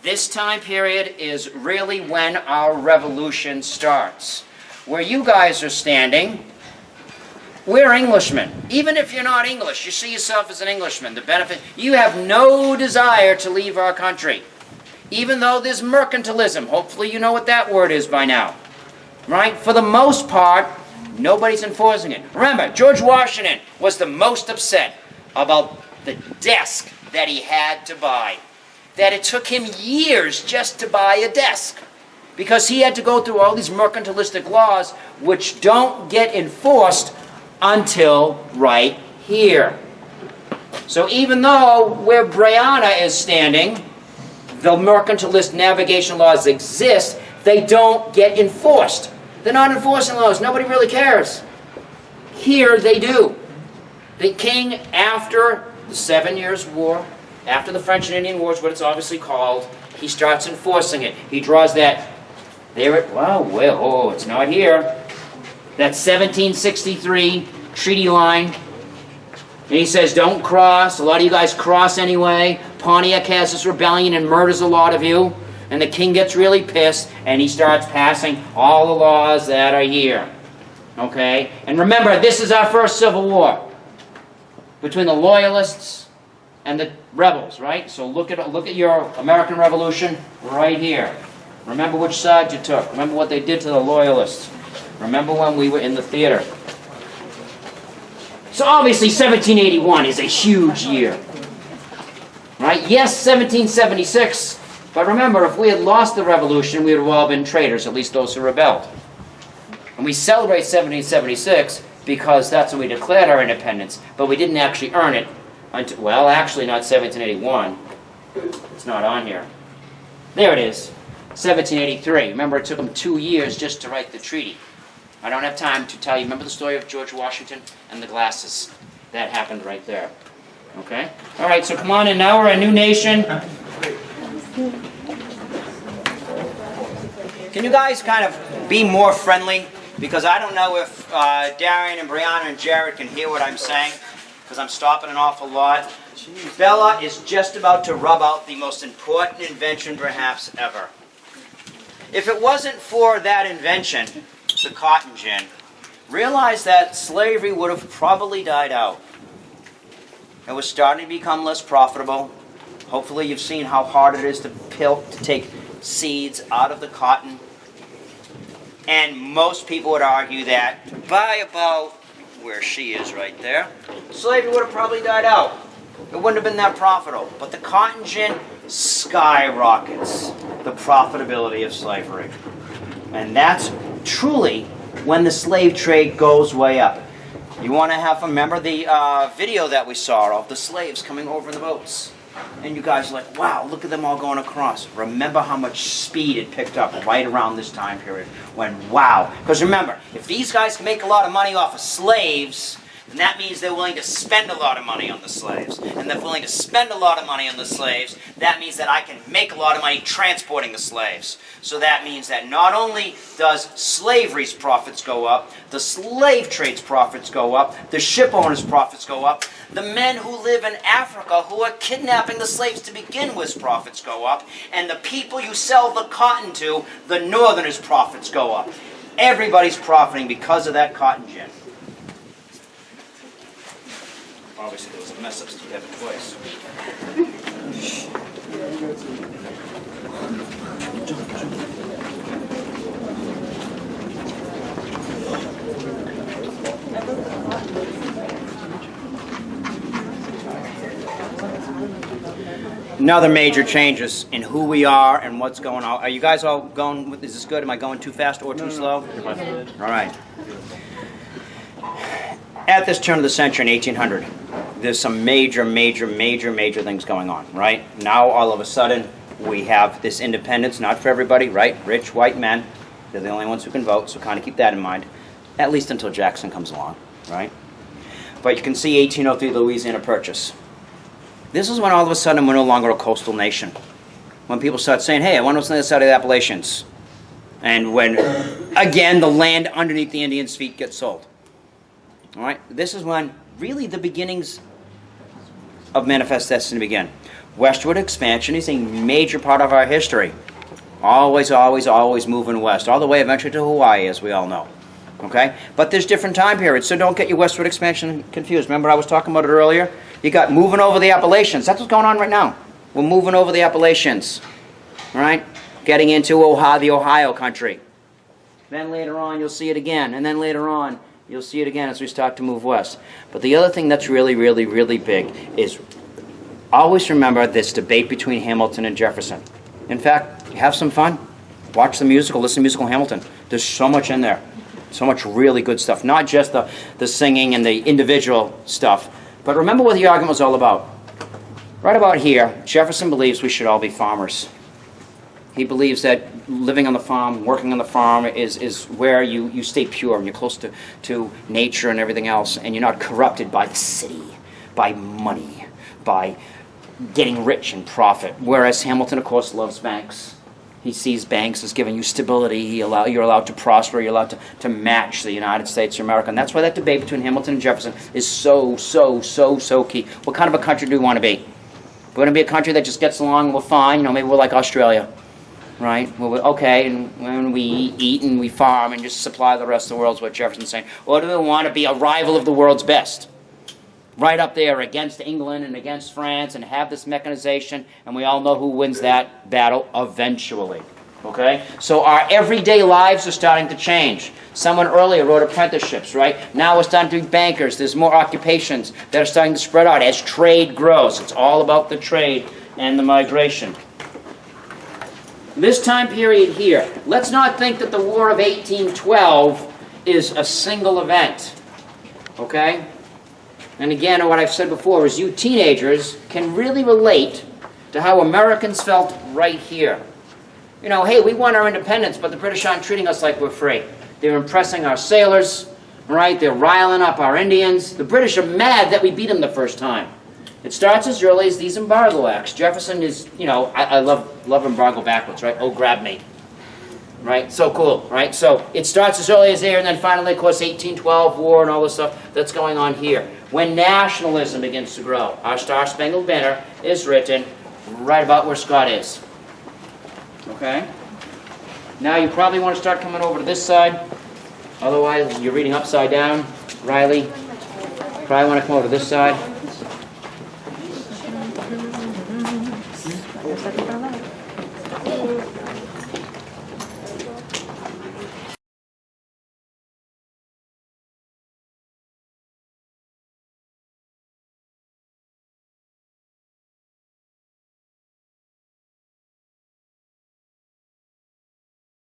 This time period is really when our revolution starts. Where you guys are standing, we're Englishmen. Even if you're not English, you see yourself as an Englishman. The benefit, you have no desire to leave our country. Even though there's mercantilism. Hopefully you know what that word is by now. Right? For the most part, nobody's enforcing it. Remember, George Washington was the most upset about the desk that he had to buy. That it took him years just to buy a desk. Because he had to go through all these mercantilistic laws which don't get enforced until right here. So even though where Brianna is standing, the mercantilist navigation laws exist, they don't get enforced. They're not enforcing laws. Nobody really cares. Here they do. The king, after the 7 Years' War, after the French and Indian Wars, what it's obviously called, he starts enforcing it. He draws that, it's not here. That 1763 treaty line. And he says, don't cross. A lot of you guys cross anyway. Pontiac has this rebellion and murders a lot of you. And the king gets really pissed, and he starts passing all the laws that are here. Okay? And remember, this is our first civil war between the loyalists and the rebels, right? So look at your American Revolution right here. Remember which side you took. Remember what they did to the loyalists. Remember when we were in the theater. So obviously 1781 is a huge year. Right? Yes, 1776. But remember, if we had lost the revolution, we would have all been traitors, at least those who rebelled. And we celebrate 1776 because that's when we declared our independence, but we didn't actually earn it until, well, actually not 1781. It's not on here. There it is, 1783. Remember, it took them 2 years just to write the treaty. I don't have time to tell you. Remember the story of George Washington and the glasses? That happened right there. Okay? All right, so come on in. Now we're a new nation. Can you guys kind of be more friendly? Because I don't know if Darian and Brianna and Jared can hear what I'm saying, because I'm stopping an awful lot. Bella is just about to rub out the most important invention perhaps ever. If it wasn't for that invention, the cotton gin, realize that slavery would have probably died out. It was starting to become less profitable. Hopefully you've seen how hard it is to take seeds out of the cotton. And most people would argue that by about where she is right there, slavery would have probably died out. It wouldn't have been that profitable. But the cotton gin skyrockets the profitability of slavery. And that's truly when the slave trade goes way up. You want to remember the video that we saw of the slaves coming over in the boats. And you guys are like, wow, look at them all going across. Remember how much speed it picked up right around this time period. When, wow. Because remember, if these guys can make a lot of money off of slaves, then that means they're willing to spend a lot of money on the slaves. And they're willing to spend a lot of money on the slaves. That means that I can make a lot of money transporting the slaves. So that means that not only does slavery's profits go up, the slave trade's profits go up, the ship owners' profits go up, the men who live in Africa who are kidnapping the slaves to begin with profits go up, and the people you sell the cotton to, the northerners' profits go up. Everybody's profiting because of that cotton gin. Obviously there was a mess up, so you have it twice. Another major changes in who we are and what's going on. Are you guys all going, is this good? Am I going too fast or too slow? All right. At this turn of the century in 1800, there's some major things going on, right? Now, all of a sudden, we have this independence, not for everybody, right? Rich, white men, they're the only ones who can vote, so kind of keep that in mind, at least until Jackson comes along, right? But you can see 1803 Louisiana Purchase. This is when all of a sudden we're no longer a coastal nation. When people start saying, hey, I want to what's on the other side of the Appalachians. And when, again, the land underneath the Indians' feet gets sold. All right? This is when really the beginnings of Manifest Destiny begin. Westward expansion is a major part of our history. Always, always, always moving west, all the way eventually to Hawaii, as we all know. Okay? But there's different time periods, so don't get your westward expansion confused. Remember I was talking about it earlier? You got moving over the Appalachians. That's what's going on right now. We're moving over the Appalachians. All right? Getting into Ohio, the Ohio country. Then later on, you'll see it again. And then later on, you'll see it again as we start to move west. But the other thing that's really, really, really big is always remember this debate between Hamilton and Jefferson. In fact, have some fun. Watch the musical. Listen to musical Hamilton. There's so much in there. So much really good stuff. Not just the singing and the individual stuff. But remember what the argument was all about. Right about here, Jefferson believes we should all be farmers. He believes that living on the farm, working on the farm is where you stay pure and you're close to nature and everything else, and you're not corrupted by the city, by money, by getting rich and profit. Whereas Hamilton, of course, loves banks. He sees banks as giving you stability. You're allowed to prosper. You're allowed to match the United States of America. And that's why that debate between Hamilton and Jefferson is so, so, so, so key. What kind of a country do we want to be? We're going to be a country that just gets along, we're fine. Maybe we're like Australia, right? We're okay, and when we eat and we farm and just supply the rest of the world is what Jefferson's saying. Or do we want to be a rival of the world's best? Right up there against England and against France and have this mechanization, and we all know who wins that battle eventually. Okay? So our everyday lives are starting to change. Someone earlier wrote apprenticeships, right? Now we're starting to be bankers. There's more occupations that are starting to spread out as trade grows. It's all about the trade and the migration. This time period here, let's not think that the War of 1812 is a single event. Okay? And again, what I've said before is you teenagers can really relate to how Americans felt right here. Hey, we won our independence, but the British aren't treating us like we're free. They're impressing our sailors, right? They're riling up our Indians. The British are mad that we beat them the first time. It starts as early as these embargo acts. Jefferson is, I love embargo backwards, right? Oh, grab me. Right? So cool, right? So it starts as early as there, and then finally, of course, 1812 war and all this stuff that's going on here. When nationalism begins to grow, our Star-Spangled Banner is written right about where Scott is. Okay? Now you probably want to start coming over to this side. Otherwise, you're reading upside down. Riley, probably want to come over to this side.